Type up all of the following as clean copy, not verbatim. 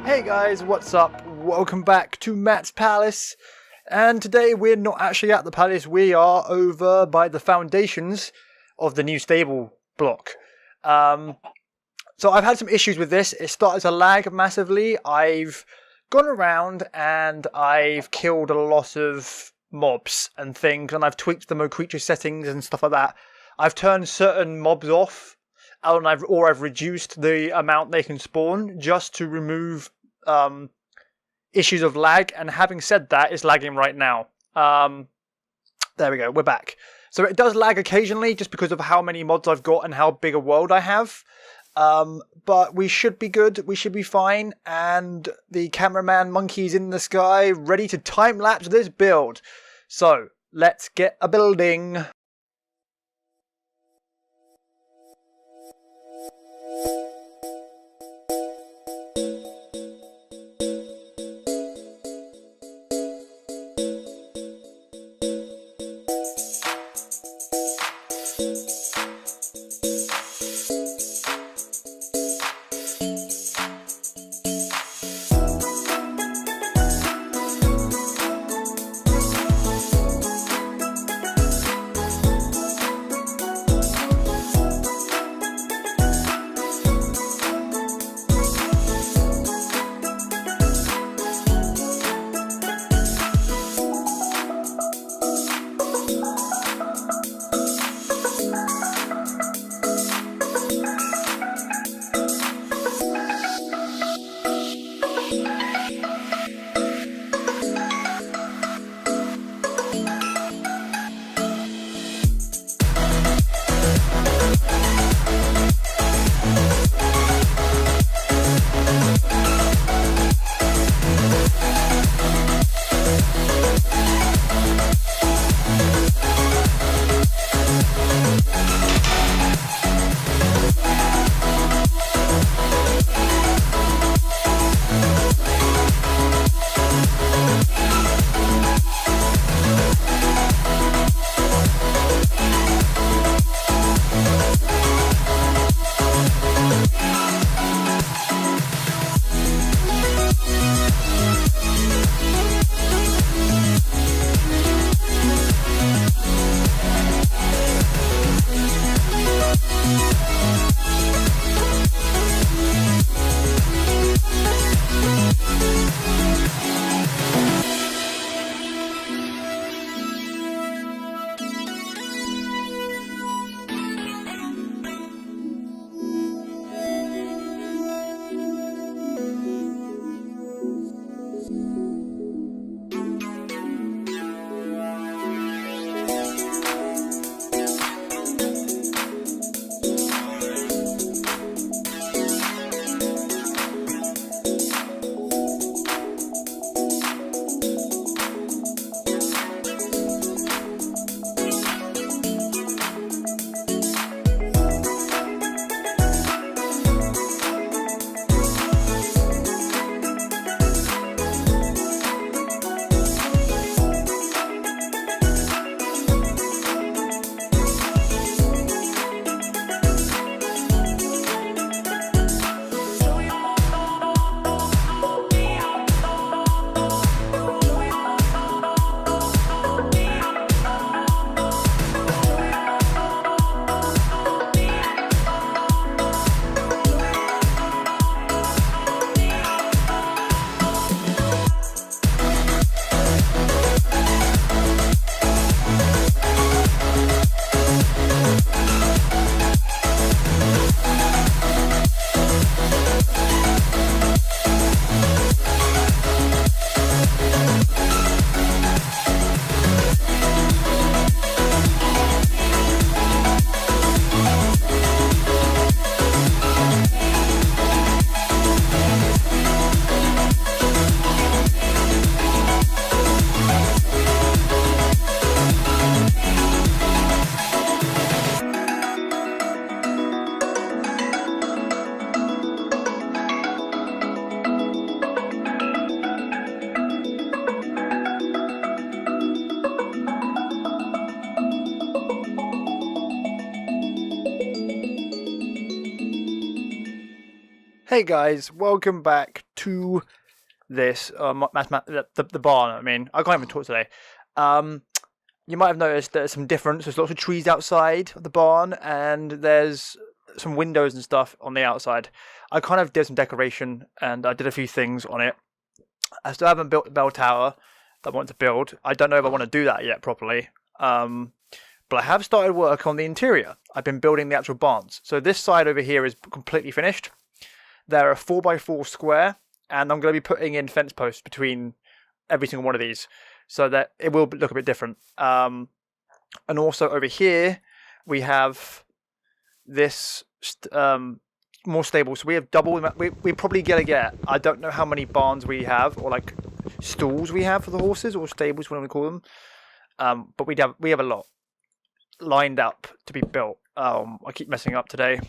Hey guys, what's up? Welcome back to Matt's Palace. And today we're not actually at the palace, we are over by the foundations of the new stable block. So I've had some issues with this. It started to lag massively. I've gone around and I've killed a lot of mobs and things, and I've tweaked the creature settings and stuff like that. I've turned certain mobs off, and I've reduced the amount they can spawn just to remove issues of lag. And having said that, it's lagging right now. There we go, we're back. So it does lag occasionally just because of how many mods I've got and how big a world I have. But we should be good, we should be fine, and the cameraman monkey's in the sky, ready to time-lapse this build. So, let's get a building. Hey guys, welcome back to this, the barn. I mean, I can't even talk today. You might have noticed there's some difference. There's lots of trees outside of the barn, and there's some windows and stuff on the outside. I kind of did some decoration, and I did a few things on it. I still haven't built the bell tower that I want to build. I don't know if I want to do that yet properly. But I have started work on the interior. I've been building the actual barns. So this side over here is completely finished. They're a 4x4 square, and I'm going to be putting in fence posts between every single one of these, so that it will look a bit different. And also over here, we have this more stable. So we have double. We probably gonna get. I don't know how many barns we have, or like stalls we have for the horses, or stables, whatever we call them. But we have a lot lined up to be built. I keep messing up today.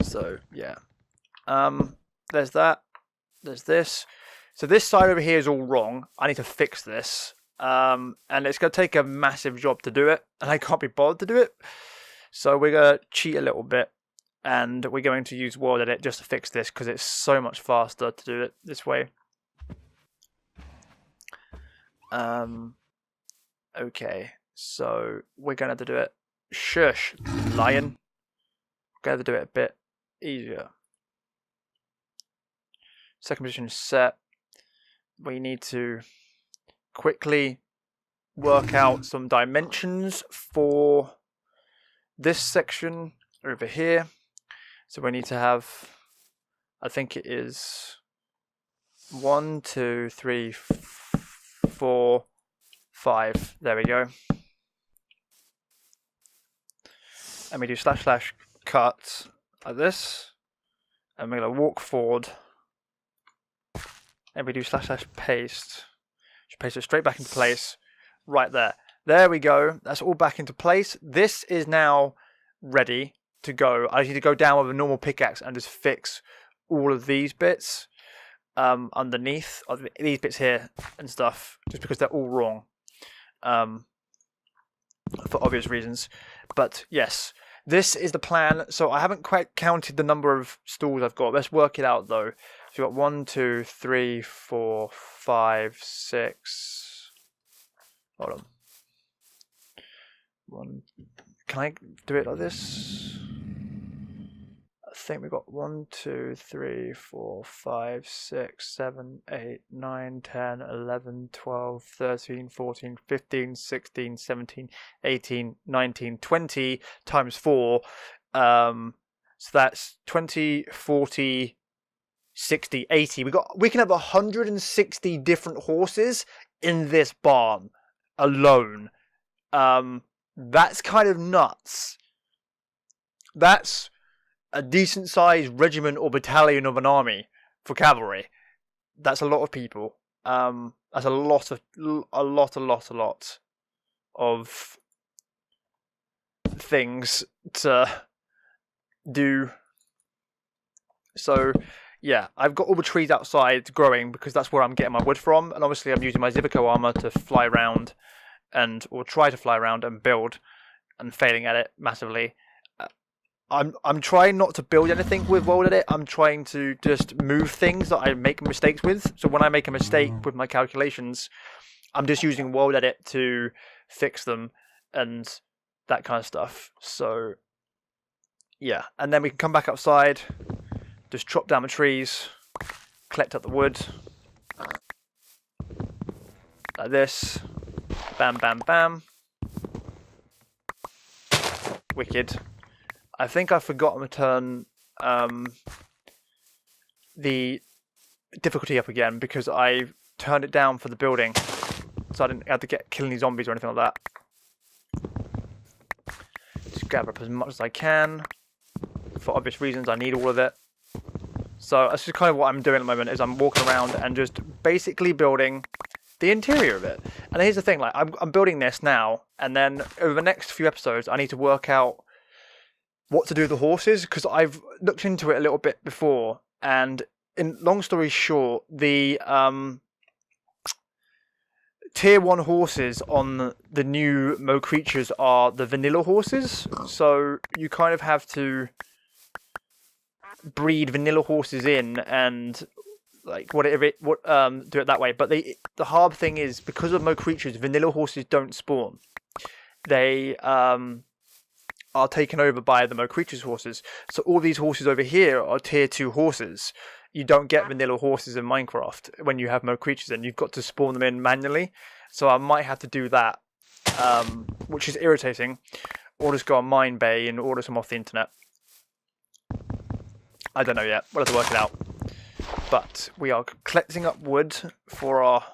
So yeah. There's that. There's this. So this side over here is all wrong. I need to fix this. And it's going to take a massive job to do it. And I can't be bothered to do it. So we're going to cheat a little bit. And we're going to use World Edit just to fix this, because it's so much faster to do it this way. Okay. So we're going to have to do it. Shush, lion. We're going to have to do it a bit easier. Second position is set. We need to quickly work out some dimensions for this section over here. So we need to have, I think it is 1, 2, 3, 4, 5. There we go. And we do // cut like this. And we're going to walk forward. And we do // paste. Just paste it straight back into place. Right there. There we go. That's all back into place. This is now ready to go. I need to go down with a normal pickaxe and just fix all of these bits underneath. These bits here and stuff. Just because they're all wrong. For obvious reasons. But yes. This is the plan. So I haven't quite counted the number of stalls I've got. Let's work it out though. So we've got 1, 2, 3, 4, 5, 6. Hold on. Can I do it like this? I think we've got 1, 2, 3, 4, 5, 6, 7, 8, 9, 10, 11, 12, 13, 14, 15, 16, 17, 18, 19, 20 times 4. So that's 20, 40, 60, 80. We can have 160 different horses in this barn alone. That's kind of nuts. That's a decent sized regiment or battalion of an army for cavalry. That's a lot of people. That's a lot of things to do. So yeah, I've got all the trees outside growing because that's where I'm getting my wood from, and obviously I'm using my Zivico armor to fly around or try to fly around and build, and failing at it massively. I'm trying not to build anything with World Edit. I'm trying to just move things that I make mistakes with. So when I make a mistake with my calculations, I'm just using World Edit to fix them and that kind of stuff. So yeah, and then we can come back outside, just chop down the trees, collect up the wood like this. Bam, bam, bam. Wicked. I think I've forgotten to turn the difficulty up again because I turned it down for the building, so I didn't have to get killing any zombies or anything like that. Just gather up as much as I can. For obvious reasons, I need all of it. So that's just kind of what I'm doing at the moment. Is I'm walking around and just basically building the interior of it. And here's the thing: like I'm building this now, and then over the next few episodes, I need to work out what to do with the horses, because I've looked into it a little bit before, and in long story short, the tier 1 horses on the new Mo creatures are the vanilla horses, so you kind of have to breed vanilla horses in and like whatever do it that way. But the hard thing is, because of Mo creatures, vanilla horses don't spawn. They are taken over by the Mo creatures horses. So all these horses over here are tier 2 horses. You don't get vanilla horses in Minecraft when you have Mo creatures in. You've got to spawn them in manually. So I might have to do that, which is irritating. Or just go on Minebay and order some off the internet. I don't know yet. We'll have to work it out. But we are collecting up wood for our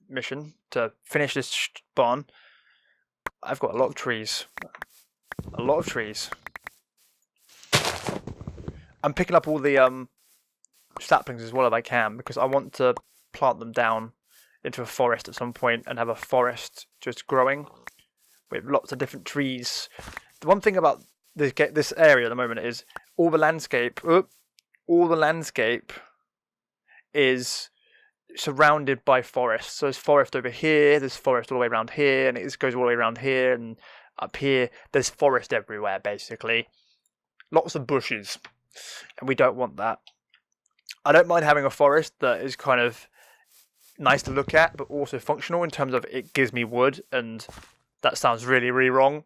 mission to finish this barn. I've got a lot of trees. A lot of trees. I'm picking up all the saplings as well as I can, because I want to plant them down into a forest at some point and have a forest just growing with lots of different trees. The one thing about this area at the moment is all the landscape is surrounded by forests. So there's forest over here, there's forest all the way around here, and it goes all the way around here, and up here there's forest everywhere, basically. Lots of bushes, and we don't want that. I don't mind having a forest that is kind of nice to look at, but also functional in terms of it gives me wood, and that sounds really, really wrong.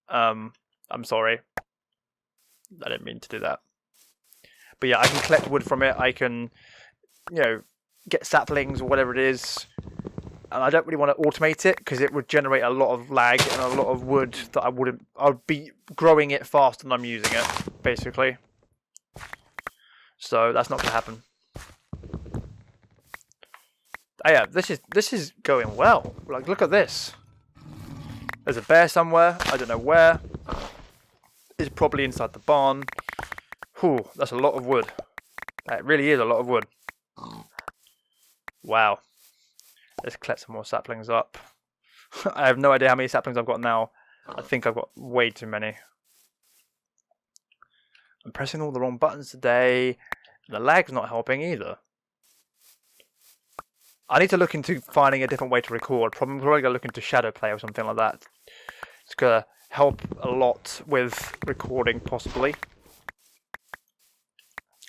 I'm sorry. I didn't mean to do that. But yeah, I can collect wood from it. I can, get saplings or whatever it is. And I don't really want to automate it because it would generate a lot of lag and a lot of wood that I'd be growing it faster than I'm using it, basically. So that's not going to happen. Oh yeah, this is going well. Like, look at this. There's a bear somewhere. I don't know where. It's probably inside the barn. Whew, that's a lot of wood. That really is a lot of wood. Wow. Let's collect some more saplings up. I have no idea how many saplings I've got now. I think I've got way too many. I'm pressing all the wrong buttons today. The lag's not helping either. I need to look into finding a different way to record. Probably going to look into shadow play or something like that. It's going to help a lot with recording, possibly.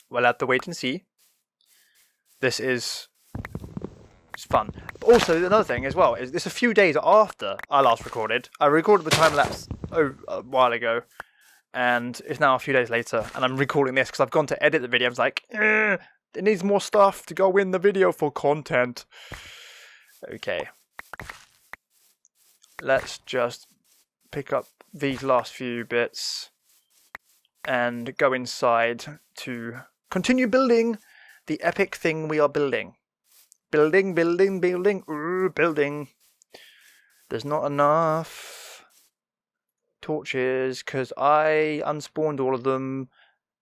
We'll have to wait and see. This is fun. But also, another thing as well is this a few days after I last recorded. I recorded the time lapse a while ago, and it's now a few days later, and I'm recording this because I've gone to edit the video. I was like, it needs more stuff to go in the video for content. Okay. Let's just pick up these last few bits and go inside to continue building the epic thing we are building. Building. Building. There's not enough torches because I unspawned all of them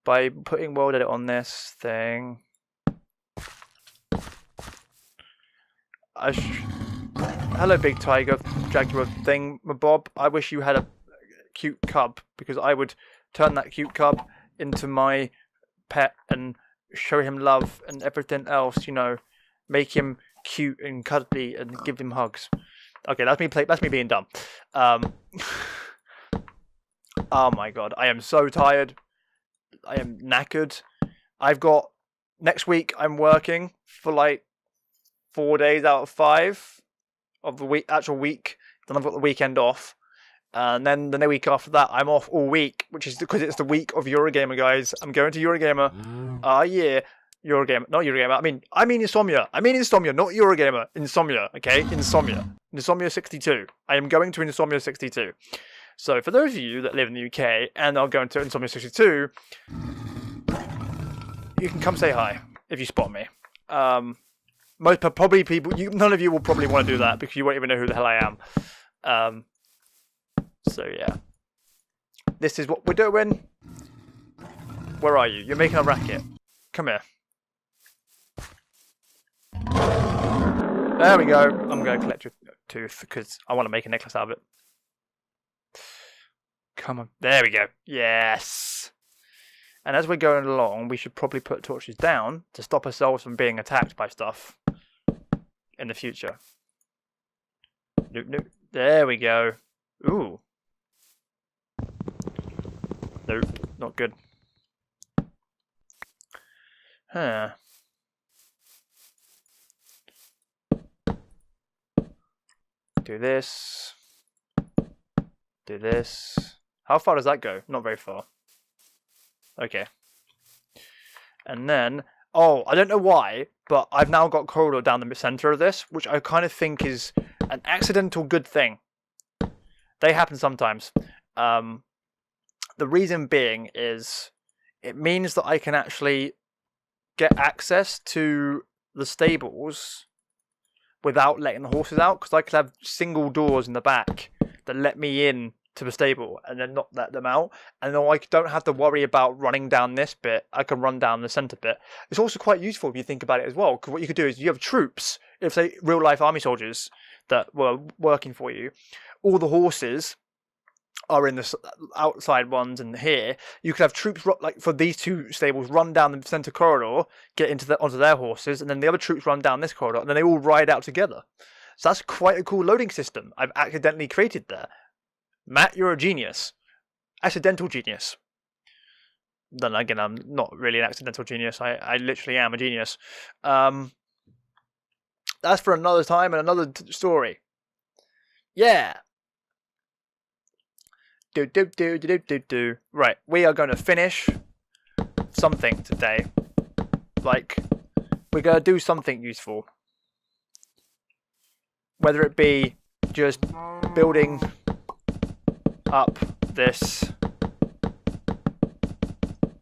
by putting world edit on this thing. Hello, big tiger, jaguar thing, Bob. I wish you had a cute cub, because I would turn that cute cub into my pet and show him love and everything else, make him cute and cuddly and give him hugs. Okay, that's me being dumb. Oh my god, I am so tired. I am knackered. Next week I'm working for like 4 days out of 5 of the actual week. Then I've got the weekend off. And then the week after that, I'm off all week, which is because it's the week of Eurogamer, guys. I'm going to Eurogamer. Yeah. Eurogamer. Not Eurogamer. I mean Insomnia. Insomnia, not Eurogamer. Insomnia, okay? Insomnia. Insomnia 62. I am going to Insomnia 62. So for those of you that live in the UK and are going to Insomnia 62, you can come say hi if you spot me. None of you will probably want to do that because you won't even know who the hell I am. So yeah, this is what we're doing. Where are you? You're making a racket. Come here. There we go. I'm going to collect your tooth because I want to make a necklace out of it. Come on. There we go. Yes. And as we're going along, we should probably put torches down to stop ourselves from being attacked by stuff in the future. Nope. There we go. Ooh. Nope, not good. Huh. Do this. Do this. How far does that go? Not very far. Okay. And then, oh, I don't know why, but I've now got corridor down the center of this, which I kind of think is an accidental good thing. They happen sometimes. The reason being is it means that I can actually get access to the stables without letting the horses out, because I could have single doors in the back that let me in to the stable and then not let them out, and then I don't have to worry about running down this bit. I can run down the center bit. It's also quite useful if you think about it as well, because what you could do is you have troops, if say real life army soldiers that were working for you, all the horses are in the outside ones, and here you could have troops like for these two stables run down the center corridor, get onto their horses, and then the other troops run down this corridor, and then they all ride out together. So that's quite a cool loading system I've accidentally created there. Matt, you're a genius. Accidental genius. Then again, I'm not really an accidental genius. I literally am a genius. That's for another time and another story. Yeah. Right, we are going to finish something today. Like, we're going to do something useful. Whether it be just building up this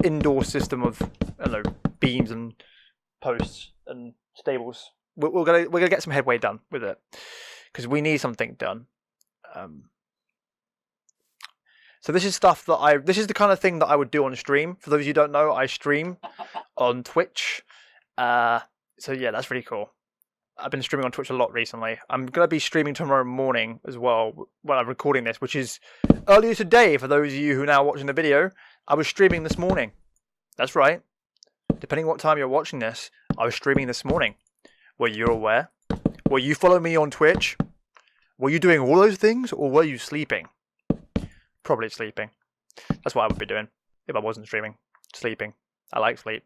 indoor system of, I don't know, beams and posts and stables. We're gonna get some headway done with it, because we need something done. So this is stuff that this is the kind of thing that I would do on stream. For those of you who don't know, I stream on Twitch. So yeah, that's really cool. I've been streaming on Twitch a lot recently. I'm going to be streaming tomorrow morning as well when I'm recording this, which is earlier today for those of you who are now watching the video. I was streaming this morning. That's right. Depending on what time you're watching this, I was streaming this morning. Were you aware? Were you following me on Twitch? Were you doing all those things, or were you sleeping? Probably sleeping. That's what I would be doing if I wasn't streaming. Sleeping. I like sleep.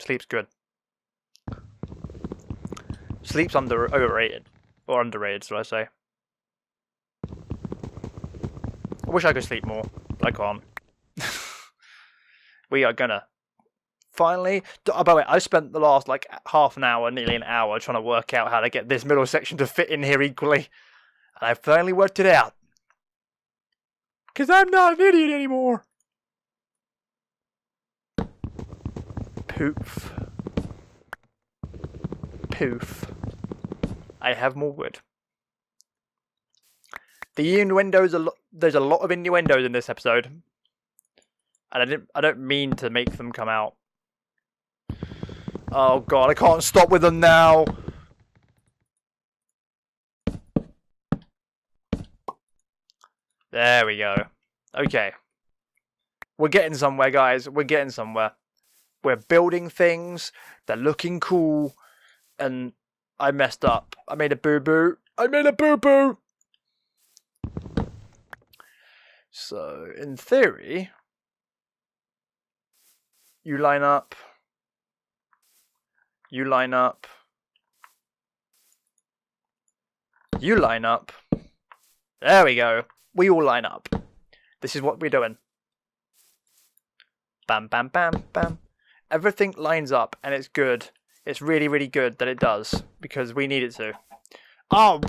Sleep's good. Sleep's overrated. Or underrated, should I say. I wish I could sleep more, but I can't. We are gonna finally... Oh, by the way, I spent the last half an hour, nearly an hour, trying to work out how to get this middle section to fit in here equally. And I finally worked it out. Because I'm not an idiot anymore. Poof. Poof. I have more wood. The innuendos there's a lot of innuendos in this episode. And I don't mean to make them come out. Oh god, I can't stop with them now. There we go. Okay. We're getting somewhere, guys. We're getting somewhere. We're building things. They're looking cool. And I messed up. I made a boo-boo. I made a boo-boo! So, in theory, you line up. You line up. You line up. There we go. We all line up. This is what we're doing. Bam, bam, bam, bam. Everything lines up, and it's good. It's really, really good that it does, because we need it to. Oh,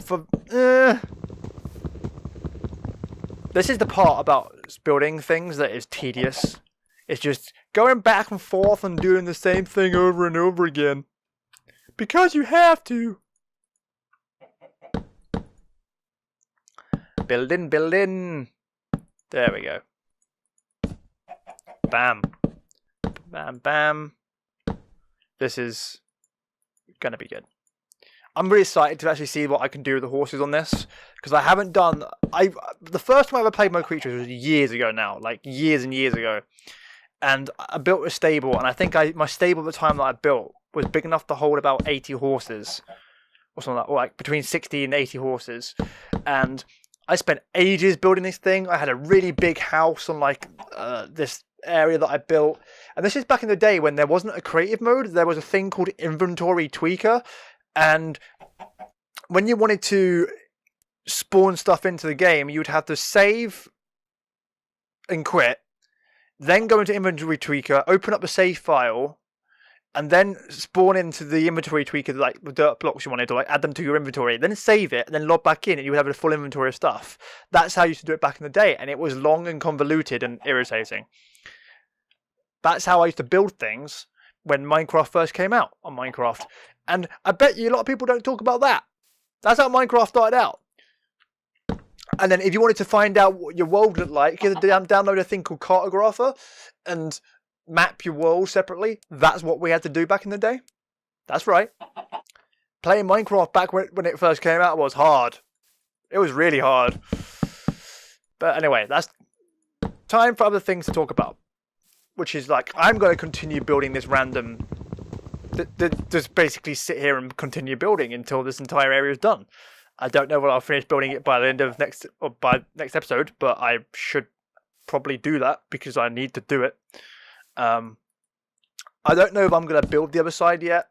This is the part about building things that is tedious. It's just going back and forth and doing the same thing over and over again. Because you have to. Building, building. There we go. Bam. Bam, bam. This is gonna be good. I'm really excited to actually see what I can do with the horses on this, because I haven't done... The first time I ever played Mo Creatures was years ago now, like years and years ago. And I built a stable, and I think my stable at the time that I built was big enough to hold about 80 horses. Or something like, or like between 60 and 80 horses. And I spent ages building this thing. I had a really big house on like this area that I built, and this is back in the day when there wasn't a creative mode. There was a thing called Inventory Tweaker, and when you wanted to spawn stuff into the game, you'd have to save and quit, then go into Inventory Tweaker, open up the save file, and then spawn into the Inventory Tweaker, like the dirt blocks you wanted to like add them to your inventory, then save it, and then log back in, and you would have a full inventory of stuff. That's how you used to do it back in the day, and it was long and convoluted and irritating. That's how I used to build things when Minecraft first came out on Minecraft. And I bet you a lot of people don't talk about that. That's how Minecraft started out. And then if you wanted to find out what your world looked like, you had to download a thing called Cartographer and map your world separately. That's what we had to do back in the day. That's right. Playing Minecraft back when it first came out was hard. It was really hard. But anyway, that's time for other things to talk about. Which is like, I'm going to continue building this random... Just basically sit here and continue building until this entire area is done. I don't know when I'll finish building it by the end of next episode, but I should probably do that because I need to do it. I don't know if I'm going to build the other side yet.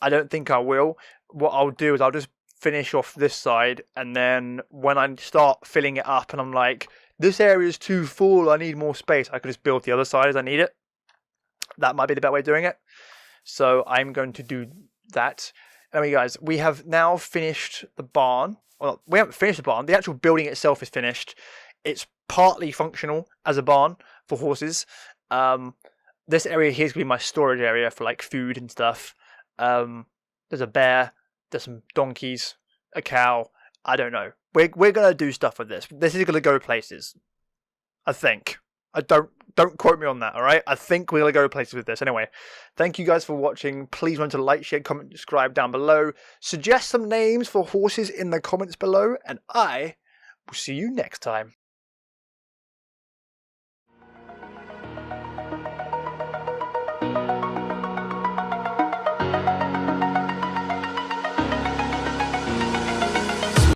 I don't think I will. What I'll do is I'll just finish off this side, and then when I start filling it up and I'm like, this area is too full, I need more space, I can just build the other side as I need it. That might be the better way of doing it. So I'm going to do that. Anyway, guys, we have now finished the barn. Well, we haven't finished the barn. The actual building itself is finished. It's partly functional as a barn for horses. This area here is going to be my storage area for like food and stuff. There's a bear. There's some donkeys. A cow. I don't know. We're going to do stuff with this. This is going to go places. I think. Don't quote me on that, alright? I think we're going to go places with this. Anyway, thank you guys for watching. Please remember to like, share, comment, subscribe down below. Suggest some names for horses in the comments below, and I will see you next time.